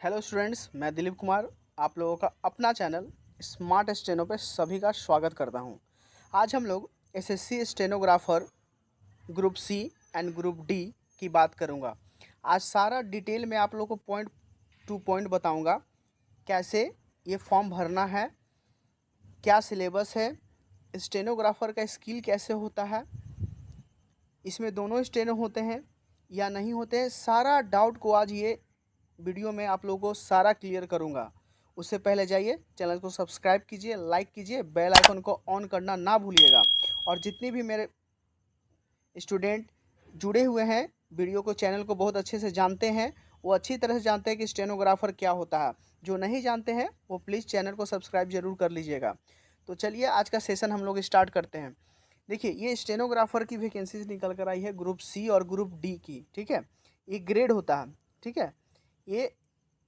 Hello students, मैं दिलीप कुमार आप लोगों का अपना चैनल स्मार्ट स्टेनो पे सभी का स्वागत करता हूं। आज हम लोग SSC stenographer group C and group D की बात करूंगा। आज सारा डिटेल में आप लोगों को पॉइंट टू पॉइंट बताऊंगा, कैसे ये फॉर्म भरना है, क्या सिलेबस है, स्टेनोग्राफर का स्किल कैसे होता है, इसमें दोनों स्टेनो होते हैं या नहीं होते हैं, सारा डाउट को आज ये वीडियो में आप लोगों को सारा क्लियर करूंगा। उससे पहले जाइए चैनल को सब्सक्राइब कीजिए, लाइक कीजिए, बेल आइकन को ऑन करना ना भूलिएगा। और जितने भी मेरे स्टूडेंट जुड़े हुए हैं, वीडियो को चैनल को बहुत अच्छे से जानते हैं, वो अच्छी तरह से जानते हैं कि स्टेनोग्राफर क्या होता है। जो नहीं जानते हैं वो प्लीज़ चैनल को सब्सक्राइब जरूर कर लीजिएगा। तो चलिए आज का सेशन हम लोग स्टार्ट करते हैं। देखिए, ये स्टेनोग्राफर की वैकेंसीज निकल कर आई है ग्रुप सी और ग्रुप डी की। ठीक है, ये ग्रेड होता है। ठीक है, ये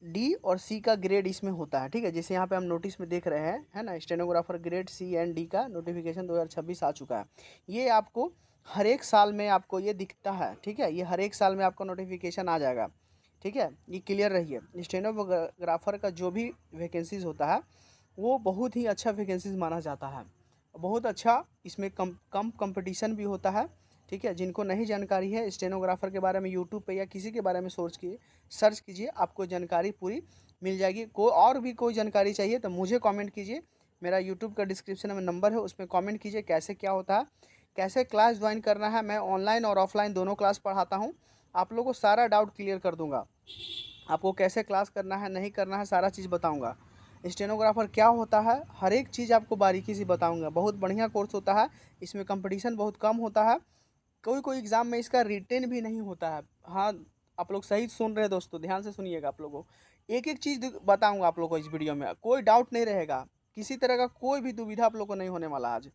डी और सी का ग्रेड इसमें होता है। ठीक है, जैसे यहाँ पे हम नोटिस में देख रहे हैं, है ना, stenographer grade C and D का नोटिफिकेशन 2026 आ चुका है। ये आपको हर एक साल में आपको ये दिखता है। ठीक है, ये हर एक साल में आपको नोटिफिकेशन आ जाएगा। ठीक है, ये क्लियर रहिए। स्टेनोग्राफर का जो भी वैकेंसीज होता है वो बहुत ही अच्छा वैकेंसीज माना जाता है, बहुत अच्छा। इसमें कम कंपटीशन भी होता है। ठीक है, जिनको नहीं जानकारी है स्टेनोग्राफर के बारे में, यूट्यूब पे या किसी के बारे में सर्च कीजिए, आपको जानकारी पूरी मिल जाएगी। और भी कोई जानकारी चाहिए तो मुझे कमेंट कीजिए। मेरा यूट्यूब का डिस्क्रिप्शन में नंबर है, उसमें कमेंट कीजिए कैसे क्या होता है, कैसे क्लास ज्वाइन करना है। मैं ऑनलाइन और ऑफलाइन दोनों क्लास पढ़ाता हूँ। आप लोगों को सारा डाउट क्लियर कर दूंगा। आपको कैसे क्लास करना है, नहीं करना है, सारा चीज़ बताऊंगा। स्टेनोग्राफर क्या होता है, हर एक चीज़ आपको बारीकी से बताऊंगा। बहुत बढ़िया कोर्स होता है, इसमें कंपटीशन बहुत कम होता है। कोई कोई एग्ज़ाम में इसका रिटेन भी नहीं होता है। हाँ, आप लोग सही सुन रहे हैं दोस्तों, ध्यान से सुनिएगा। आप लोगों को एक एक चीज़ बताऊंगा आप लोगों को इस वीडियो में, कोई डाउट नहीं रहेगा, किसी तरह का कोई भी दुविधा आप लोग को नहीं होने वाला आज।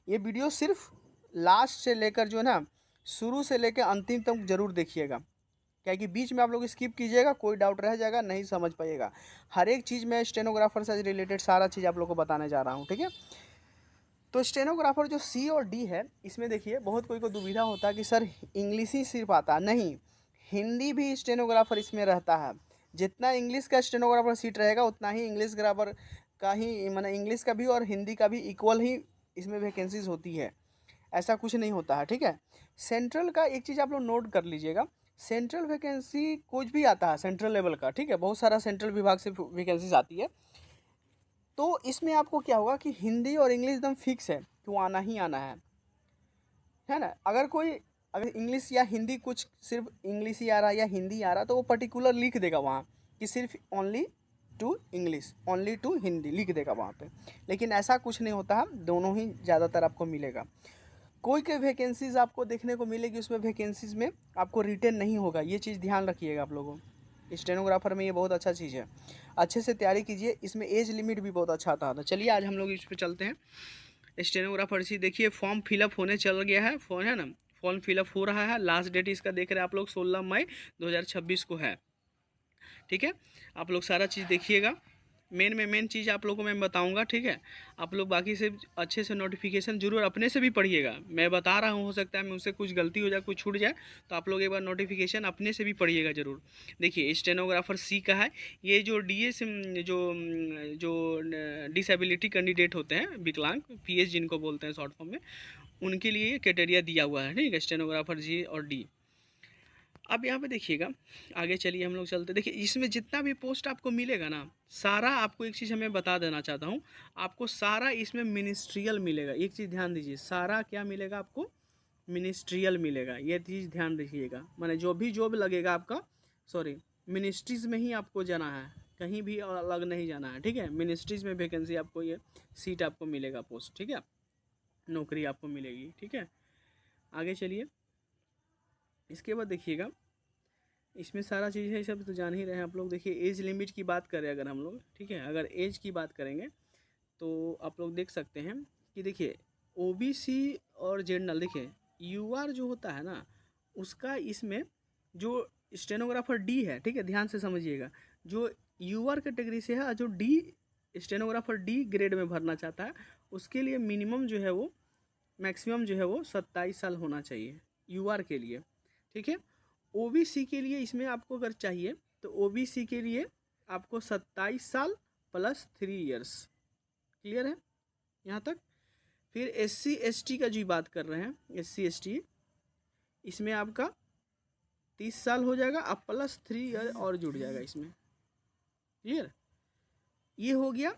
ये वीडियो सिर्फ लास्ट से लेकर जो है ना, शुरू से लेकर अंतिम तक जरूर देखिएगा, क्या कि बीच में आप लोग स्किप कीजिएगा, कोई डाउट रह जाएगा, नहीं समझ पाइएगा। हर एक चीज़ में स्टेनोग्राफर से रिलेटेड सारा चीज़ आप लोग को बताने जा रहा हूँ। ठीक है, तो स्टेनोग्राफर जो सी और डी है, इसमें देखिए बहुत कोई को दुविधा होता है कि सर इंग्लिश ही सिर्फ आता है। नहीं, हिंदी भी स्टेनोग्राफर इसमें रहता है। जितना इंग्लिश का स्टेनोग्राफर सीट रहेगा उतना ही इंग्लिश ग्राफर का ही, माने इंग्लिश का भी और हिंदी का भी इक्वल ही इसमें वैकेंसीज होती है। ऐसा कुछ नहीं होता है। ठीक है, सेंट्रल का एक चीज़ आप लोग नोट कर लीजिएगा, सेंट्रल वैकेंसी कुछ भी आता है सेंट्रल लेवल का। ठीक है, बहुत सारा सेंट्रल विभाग से वैकेंसीज आती है। तो इसमें आपको क्या होगा कि हिंदी और इंग्लिश एकदम फिक्स है कि वो आना ही आना है ना। अगर इंग्लिश या हिंदी, कुछ सिर्फ इंग्लिश ही आ रहा है या हिंदी आ रहा है, तो वो पर्टिकुलर लिख देगा वहाँ कि सिर्फ only to English, only to Hindi लिख देगा वहाँ पे। लेकिन ऐसा कुछ नहीं होता है, दोनों ही ज़्यादातर आपको मिलेगा। कोई कोई वैकेंसीज आपको देखने को मिलेगी, उसमें वैकेंसीज में आपको रिटेन नहीं होगा। ये चीज़ ध्यान रखिएगा आप लोगों। स्टेनोग्राफर में ये बहुत अच्छा चीज़ है, अच्छे से तैयारी कीजिए। इसमें एज लिमिट भी बहुत अच्छा आता था। चलिए आज हम लोग इस पर चलते हैं। स्टेनोग्राफर सी देखिए, फॉर्म फिलअप होने चल गया है, फोन है ना, फॉर्म फिलअप हो रहा है। लास्ट डेट इसका देख रहे हैं आप लोग 16 मई 2026 को है। ठीक है, आप लोग सारा चीज़ देखिएगा। मेन चीज़ आप लोगों को मैं बताऊंगा। ठीक है, आप लोग बाकी से अच्छे से नोटिफिकेशन जरूर अपने से भी पढ़िएगा। मैं बता रहा हूँ, हो सकता है मुझसे कुछ गलती हो जाए, कुछ छूट जाए, तो आप लोग एक बार नोटिफिकेशन अपने से भी पढ़िएगा जरूर। देखिए, स्टेनोग्राफर सी का है। ये जो डीएस जो जो डिसेबिलिटी कैंडिडेट होते हैं, विकलांग, पीएस जिनको बोलते हैं शॉर्ट फॉर्म में, उनके लिए ये क्राइटेरिया दिया हुआ है। ठीक है, स्टेनोग्राफर जी और डी। अब यहाँ पे देखिएगा, आगे चलिए हम लोग चलते। देखिए, इसमें जितना भी पोस्ट आपको मिलेगा ना, सारा आपको एक चीज़ हमें बता देना चाहता हूँ, आपको सारा इसमें मिनिस्ट्रियल मिलेगा। एक चीज़ ध्यान दीजिए, सारा क्या मिलेगा आपको, मिनिस्ट्रियल मिलेगा। ये चीज़ ध्यान रखिएगा, माने जो भी जॉब लगेगा आपका, सॉरी, मिनिस्ट्रीज़ में ही आपको जाना है, कहीं भी अलग नहीं जाना है। ठीक है, मिनिस्ट्रीज़ में वैकेंसी आपको, ये सीट आपको मिलेगा, पोस्ट। ठीक है, नौकरी आपको मिलेगी। ठीक है, आगे चलिए। इसके बाद देखिएगा, इसमें सारा चीज़ है, सब तो जान ही रहे हैं आप लोग। देखिए, एज लिमिट की बात करें अगर हम लोग, ठीक है, अगर एज की बात करेंगे तो आप लोग देख सकते हैं कि देखिए, ओबीसी और जनरल, देखिए यूआर जो होता है ना, उसका इसमें जो स्टेनोग्राफर डी है, ठीक है, ध्यान से समझिएगा, जो यूआर कैटेगरी से है, जो डी स्टेनोग्राफर डी ग्रेड में भरना चाहता है, उसके लिए मिनिमम जो है वो, मैक्सिमम जो है वो 27 साल होना चाहिए यूआर के लिए। ठीक है, ओबीसी के लिए इसमें आपको अगर चाहिए तो ओबीसी के लिए आपको 27 साल प्लस 3 ईयर्स। क्लियर है यहाँ तक। फिर SC ST का जो बात कर रहे हैं, SC ST, इसमें आपका 30 साल हो जाएगा, अब प्लस 3 ईयर और जुड़ जाएगा इसमें। क्लियर। ये हो गया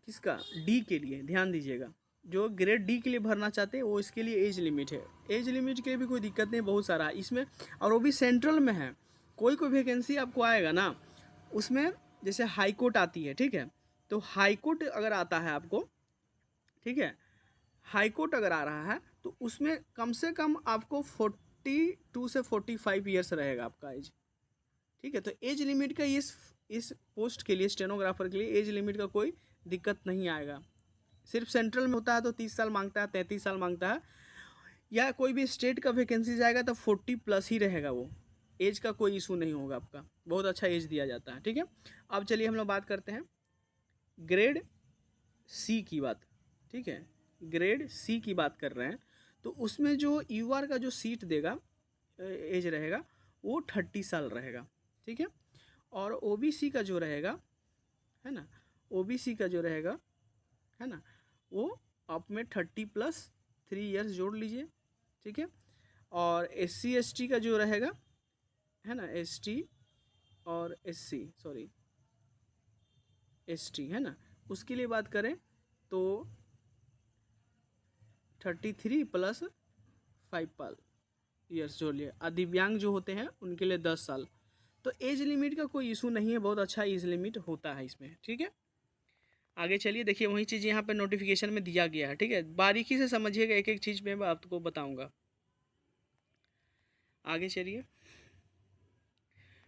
किसका, डी के लिए। ध्यान दीजिएगा, जो ग्रेड डी के लिए भरना चाहते हैं वो इसके लिए एज लिमिट है। एज लिमिट के लिए भी कोई दिक्कत नहीं, बहुत सारा है इसमें, और वो भी सेंट्रल में है। कोई वैकेंसी आपको आएगा ना, उसमें जैसे हाई कोर्ट आती है, ठीक है, तो हाई कोर्ट अगर आता है आपको, ठीक है, हाई कोर्ट अगर आ रहा है तो उसमें कम से कम आपको 42 से 45 ईयर्स रहेगा आपका एज। ठीक है, तो एज लिमिट का इस पोस्ट के लिए, स्टेनोग्राफर के लिए एज लिमिट का कोई दिक्कत नहीं आएगा। सिर्फ सेंट्रल में होता है तो 30 साल मांगता है, 33 साल मांगता है, या कोई भी स्टेट का वैकेंसी जाएगा तो 40 प्लस ही रहेगा। वो एज का कोई इशू नहीं होगा आपका, बहुत अच्छा एज दिया जाता है। ठीक है, अब चलिए हम लोग बात करते हैं ग्रेड सी की बात। ठीक है, ग्रेड सी की बात कर रहे हैं, तो उसमें जो यूआर का जो सीट देगा, एज रहेगा, वो 30 साल रहेगा। ठीक है, और ओबीसी का जो रहेगा, है ना, ओबीसी का जो रहेगा, है ना, वो आप में 30 प्लस 3 ईयर्स जोड़ लीजिए। ठीक है, और SC ST का जो रहेगा, है ना, ST और SC, सॉरी ST, है ना, उसके लिए बात करें तो 33 प्लस 5 ईयर्स जोड़ लिए। दिव्यांग जो होते हैं उनके लिए 10 साल। तो एज लिमिट का कोई इशू नहीं है, बहुत अच्छा एज लिमिट होता है इसमें। ठीक है, आगे चलिए, देखिए वही चीज़ यहाँ पे नोटिफिकेशन में दिया गया है। ठीक है, बारीकी से समझिएगा, एक एक चीज़ में मैं आपको बताऊँगा। आगे चलिए,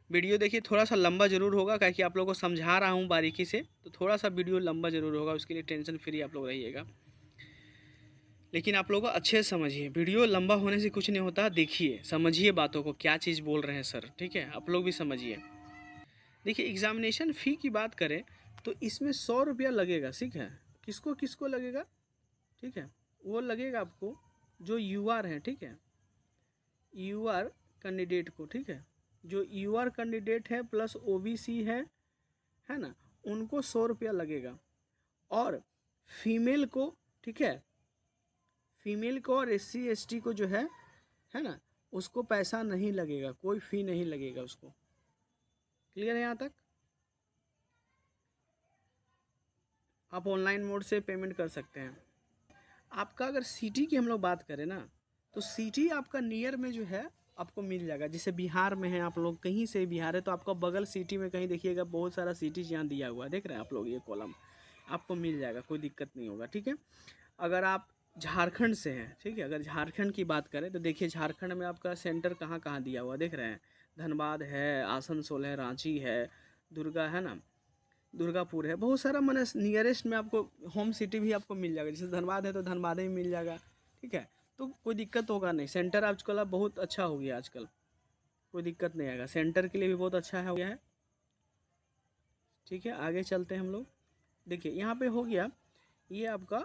वीडियो देखिए थोड़ा सा लंबा ज़रूर होगा, क्योंकि आप लोगों को समझा रहा हूँ बारीकी से, तो थोड़ा सा वीडियो लंबा ज़रूर होगा, उसके लिए टेंशन फ्री आप लोग रहिएगा। लेकिन आप लोगों को अच्छे से समझिए, वीडियो लंबा होने से कुछ नहीं होता। देखिए, समझिए बातों को, क्या चीज़ बोल रहे हैं सर। ठीक है, आप लोग भी समझिए। देखिए, एग्ज़ामिनेशन फ़ी की बात करें तो इसमें 100 रुपया लगेगा। ठीक है, किसको किसको लगेगा, ठीक है, वो लगेगा आपको जो यूआर हैं। ठीक है, यूआर कैंडिडेट को, ठीक है, जो यूआर कैंडिडेट है प्लस ओबीसी है ना, उनको 100 रुपया लगेगा। और फीमेल को, ठीक है, फीमेल को और SC ST को जो है ना, उसको पैसा नहीं लगेगा, कोई फ़ी नहीं लगेगा उसको। क्लियर है यहाँ तक। आप ऑनलाइन मोड से पेमेंट कर सकते हैं। आपका अगर सिटी की हम लोग बात करें ना, तो सिटी आपका नियर में जो है आपको मिल जाएगा। जैसे बिहार में है आप लोग, कहीं से बिहार है तो आपका बगल सिटी में कहीं देखिएगा, बहुत सारा सिटीज यहाँ दिया हुआ है, देख रहे हैं आप लोग, ये कॉलम आपको मिल जाएगा, कोई दिक्कत नहीं होगा। ठीक है, अगर आप झारखंड से हैं, ठीक है, अगर झारखंड की बात करें तो देखिए झारखंड में आपका सेंटर कहाँ कहाँ दिया हुआ देख रहे हैं, धनबाद है, आसनसोल है, रांची है, दुर्गा, है ना, दुर्गापुर है, बहुत सारा मैंने नियरेस्ट में आपको होम सिटी भी आपको मिल जाएगा। जैसे धनबाद है तो धनबाद में मिल जाएगा। ठीक है, तो कोई दिक्कत होगा नहीं। सेंटर आजकल अब बहुत अच्छा हो गया, आजकल कोई दिक्कत नहीं आएगा, सेंटर के लिए भी बहुत अच्छा हो गया है। ठीक है, आगे चलते हैं हम लोग। देखिए यहाँ पे हो गया ये आपका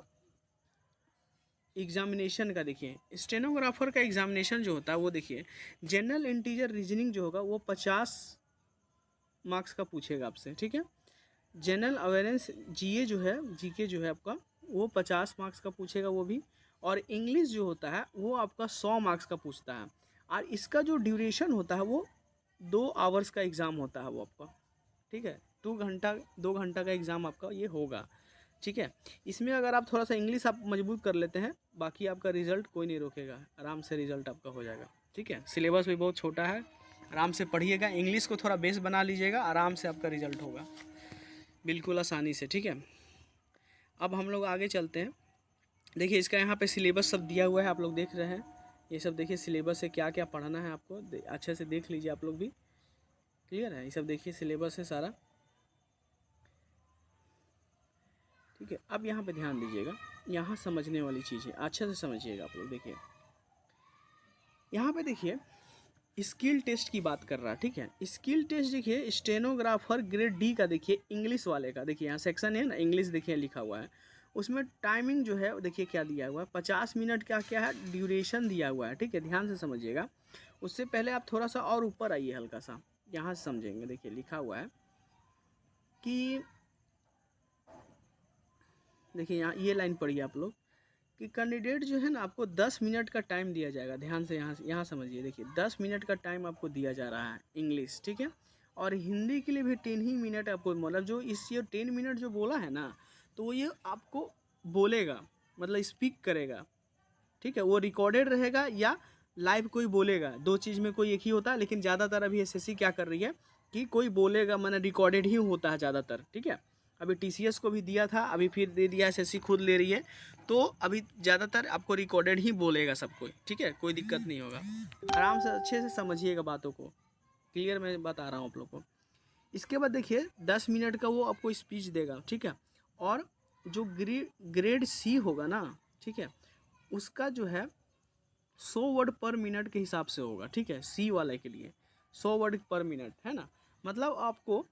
एग्जामिनेशन का। देखिए स्टेनोग्राफर का एग्जामिनेशन जो होता है वो, देखिए जनरल इंटीजर रीजनिंग जो होगा वो 50 मार्क्स का पूछेगा आपसे। ठीक है, जनरल अवेयरनेस जीए जो है, जीके जो है आपका, वो 50 मार्क्स का पूछेगा वो भी। और इंग्लिश जो होता है वो आपका 100 मार्क्स का पूछता है। और इसका जो ड्यूरेशन होता है वो 2 आवर्स का एग्ज़ाम होता है वो आपका। ठीक है, 2 घंटा का एग्ज़ाम आपका ये होगा। ठीक है, इसमें अगर आप थोड़ा सा इंग्लिश आप मजबूत कर लेते हैं, बाकी आपका रिज़ल्ट कोई नहीं रोकेगा, आराम से रिज़ल्ट आपका हो जाएगा। ठीक है, सिलेबस भी बहुत छोटा है, आराम से पढ़िएगा, इंग्लिश को थोड़ा बेस बना लीजिएगा, आराम से आपका रिज़ल्ट होगा बिल्कुल आसानी से। ठीक है, अब हम लोग आगे चलते हैं। देखिए इसका यहाँ पे सिलेबस सब दिया हुआ है, आप लोग देख रहे हैं, ये सब देखिए सिलेबस से क्या क्या पढ़ना है आपको, अच्छे से देख लीजिए आप लोग भी। क्लियर है, ये सब देखिए सिलेबस है सारा। ठीक है, अब यहाँ पे ध्यान दीजिएगा, यहाँ समझने वाली चीज़ है, अच्छे से समझिएगा आप लोग। देखिए यहाँ पे देखिए स्किल टेस्ट की बात कर रहा है। ठीक है, स्किल टेस्ट देखिए स्टेनोग्राफर ग्रेड डी का, देखिए इंग्लिश वाले का, देखिए यहाँ सेक्शन है ना इंग्लिश, देखिए लिखा हुआ है, उसमें टाइमिंग जो है देखिए क्या दिया हुआ है, 50 मिनट का क्या है ड्यूरेशन दिया हुआ है। ठीक है, ध्यान से समझिएगा। उससे पहले आप थोड़ा सा और ऊपर आइए, हल्का सा यहाँ से समझेंगे। देखिए लिखा हुआ है कि देखिए यहाँ ये लाइन पढ़िए आप लोग कि कैंडिडेट जो है ना आपको 10 मिनट का टाइम दिया जाएगा। ध्यान से यहाँ समझिए, देखिए 10 मिनट का टाइम आपको दिया जा रहा है इंग्लिश, ठीक है। और हिंदी के लिए भी 10 ही मिनट आपको, मतलब जो इस ये 10 मिनट जो बोला है ना, तो वो ये आपको बोलेगा, मतलब स्पीक करेगा, ठीक है। वो रिकॉर्डेड रहेगा या लाइव कोई बोलेगा, दो चीज़ में कोई एक ही होता है। लेकिन ज़्यादातर अभी एसएससी क्या कर रही है कि कोई बोलेगा, माने रिकॉर्डेड ही होता है ज़्यादातर, ठीक है। अभी टीसीएस को भी दिया था, अभी फिर दे दिया, एसएससी खुद ले रही है, तो अभी ज़्यादातर आपको रिकॉर्डेड ही बोलेगा सब कोई, ठीक है। कोई दिक्कत नहीं होगा, आराम से अच्छे से समझिएगा बातों को, क्लियर मैं बता रहा हूँ आप लोग को। इसके बाद देखिए 10 मिनट का वो आपको स्पीच देगा, ठीक है। और जो ग्रेड सी होगा ना, ठीक है, उसका जो है 100 वर्ड पर मिनट के हिसाब से होगा, ठीक है। सी वाले के लिए 100 वर्ड पर मिनट है ना, मतलब आपको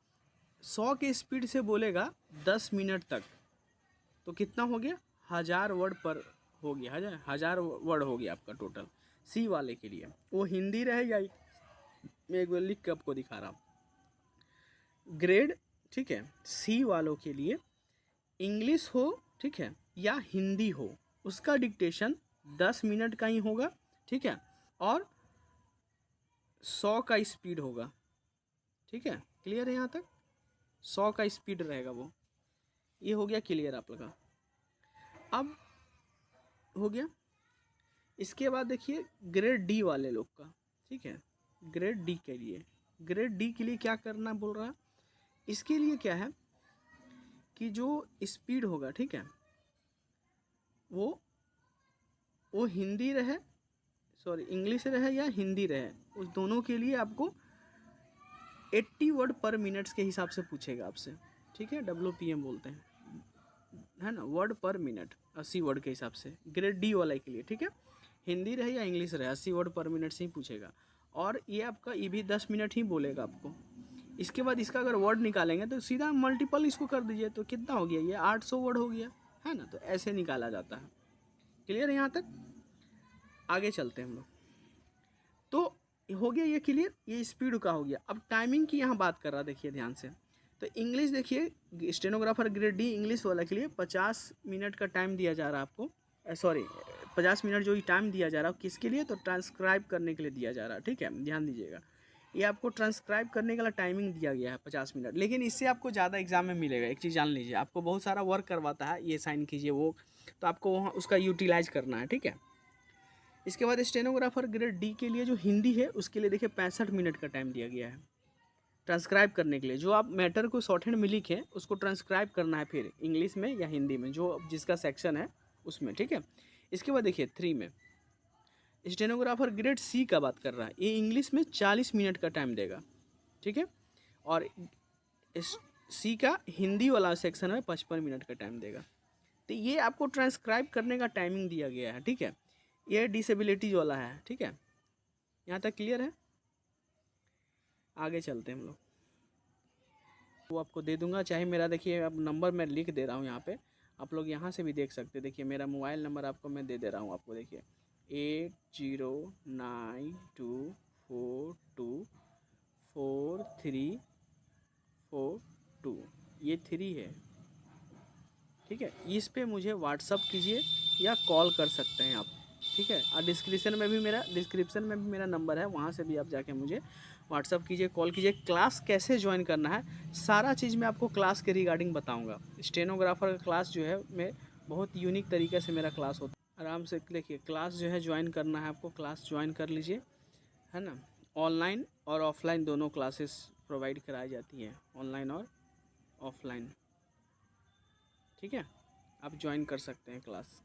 100 के स्पीड से बोलेगा 10 मिनट तक, तो कितना हो गया, 1000 वर्ड पर हो गया, 1000 वर्ड हो गया आपका टोटल सी वाले के लिए। वो हिंदी रहेगा, मैं एक बार लिख के आपको दिखा रहा हूँ। ग्रेड, ठीक है, सी वालों के लिए इंग्लिश हो, ठीक है, या हिंदी हो, उसका डिक्टेशन 10 मिनट का ही होगा, ठीक है। और 100 का स्पीड होगा, ठीक है। क्लियर है यहाँ तक, 100 का स्पीड रहेगा वो। ये हो गया क्लियर आप लोग का, अब हो गया। इसके बाद देखिए ग्रेड डी वाले लोग का, ठीक है। ग्रेड डी के लिए, ग्रेड डी के लिए क्या करना बोल रहा है, इसके लिए क्या है कि जो स्पीड होगा, ठीक है, वो हिंदी रहे, सॉरी इंग्लिश रहे या हिंदी रहे, उस दोनों के लिए आपको 80 वर्ड पर मिनट्स के हिसाब से पूछेगा आपसे, ठीक है। WPM बोलते हैं, है ना, वर्ड पर मिनट 80 वर्ड के हिसाब से ग्रेड डी वाला के लिए, ठीक है। हिंदी रहे या इंग्लिश रहे 80 वर्ड पर मिनट से ही पूछेगा। और ये आपका ये भी 10 मिनट ही बोलेगा आपको। इसके बाद इसका अगर वर्ड निकालेंगे तो सीधा मल्टीपल इसको कर दीजिए, तो कितना हो गया, ये 800 वर्ड हो गया, है ना। तो ऐसे निकाला जाता है। क्लियर है यहाँ तक, आगे चलते हैं हम लोग। तो हो गया ये क्लियर, ये स्पीड का हो गया। अब टाइमिंग की यहाँ बात कर रहा, देखिए ध्यान से। तो इंग्लिश देखिए, स्टेनोग्राफर ग्रेड डी इंग्लिश वाला के लिए 50 मिनट का टाइम दिया जा रहा है आपको, सॉरी 50 मिनट जो टाइम दिया जा रहा है किसके लिए, तो ट्रांसक्राइब करने के लिए दिया जा रहा है, ठीक है। ध्यान दीजिएगा, ये आपको ट्रांसक्राइब करने का टाइमिंग दिया गया है 50 मिनट। लेकिन इससे आपको ज़्यादा एग्जाम में मिलेगा, एक चीज़ जान लीजिए, आपको बहुत सारा वर्क करवाता है, ये साइन कीजिए वो, तो आपको वहाँ उसका यूटिलाइज करना है, ठीक है। इसके बाद स्टेनोग्राफर ग्रेड डी के लिए जो हिंदी है उसके लिए देखिए 65 मिनट का टाइम दिया गया है ट्रांसक्राइब करने के लिए। जो आप मैटर को शॉर्ट हैंड में लिखें उसको ट्रांसक्राइब करना है फिर इंग्लिश में या हिंदी में, जो जिसका सेक्शन है उसमें, ठीक है। इसके बाद देखिए 3 में स्टेनोग्राफर ग्रेड सी का बात कर रहा है, ये इंग्लिश में 40 मिनट का टाइम देगा, ठीक है। और सी का हिंदी वाला सेक्शन में 55 मिनट का टाइम देगा। तो ये आपको ट्रांसक्राइब करने का टाइमिंग दिया गया है, ठीक है। ये डिसेबिलिटीज वाला है, ठीक है। यहाँ तक क्लियर है, आगे चलते हैं हम लोग। वो आपको दे दूंगा, चाहे मेरा देखिए अब नंबर मैं लिख दे रहा हूँ यहाँ पे, आप लोग यहाँ से भी देख सकते हैं। देखिए मेरा मोबाइल नंबर आपको मैं दे दे रहा हूँ आपको, देखिए 8092424342, ये 3 है, ठीक है। इस पे मुझे व्हाट्सअप कीजिए या कॉल कर सकते हैं आप, ठीक है। और डिस्क्रिप्शन में भी मेरा नंबर है, वहाँ से भी आप जाके मुझे व्हाट्सअप कीजिए, कॉल कीजिए। क्लास कैसे ज्वाइन करना है सारा चीज़ मैं आपको क्लास के रिगार्डिंग बताऊँगा। स्टेनोग्राफर का क्लास जो है मैं बहुत यूनिक तरीके से मेरा क्लास होता है। आराम से देखिए, क्लास जो है ज्वाइन करना है आपको, क्लास ज्वाइन कर लीजिए, है ना। ऑनलाइन और ऑफलाइन दोनों क्लासेस प्रोवाइड कराई जाती हैं, ऑनलाइन और ऑफलाइन, ठीक है। आप ज्वाइन कर सकते हैं क्लास।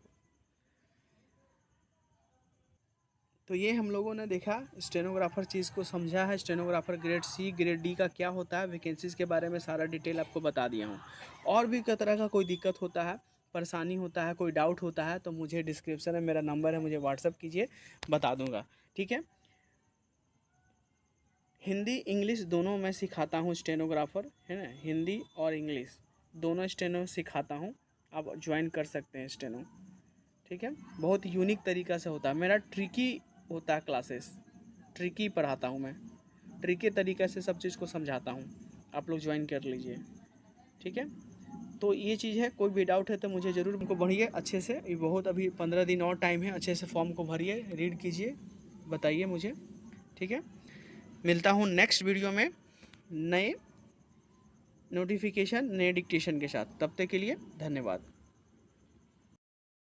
तो ये हम लोगों ने देखा, स्टेनोग्राफर चीज़ को समझा है, stenographer grade C grade D का क्या होता है, वैकेंसीज़ के बारे में सारा डिटेल आपको बता दिया हूँ। और भी कई तरह का कोई दिक्कत होता है, परेशानी होता है, कोई डाउट होता है, तो मुझे डिस्क्रिप्शन में मेरा नंबर है, मुझे व्हाट्सअप कीजिए, बता दूँगा, ठीक है। हिंदी इंग्लिश दोनों मैं सिखाता हूँ, स्टेनोग्राफर है ना, हिंदी और इंग्लिश दोनों स्टेनो सिखाता हूँ, आप ज्वाइन कर सकते हैं स्टेनो, ठीक है। बहुत यूनिक तरीक़ा से होता है मेरा, ट्रिकी होता है क्लासेस, ट्रिकी पढ़ाता हूँ मैं, ट्रिकी तरीक़े से सब चीज़ को समझाता हूँ, आप लोग ज्वाइन कर लीजिए। ठीक है। तो ये चीज़ है, कोई भी डाउट है तो मुझे ज़रूर उनको पढ़िए अच्छे से। ये बहुत अभी 15 दिन और टाइम है, अच्छे से फॉर्म को भरिए, रीड कीजिए, बताइए मुझे, ठीक है। मिलता हूँ नेक्स्ट वीडियो में नए नोटिफिकेशन, नए डिक्टेशन के साथ। तब तक के लिए धन्यवाद।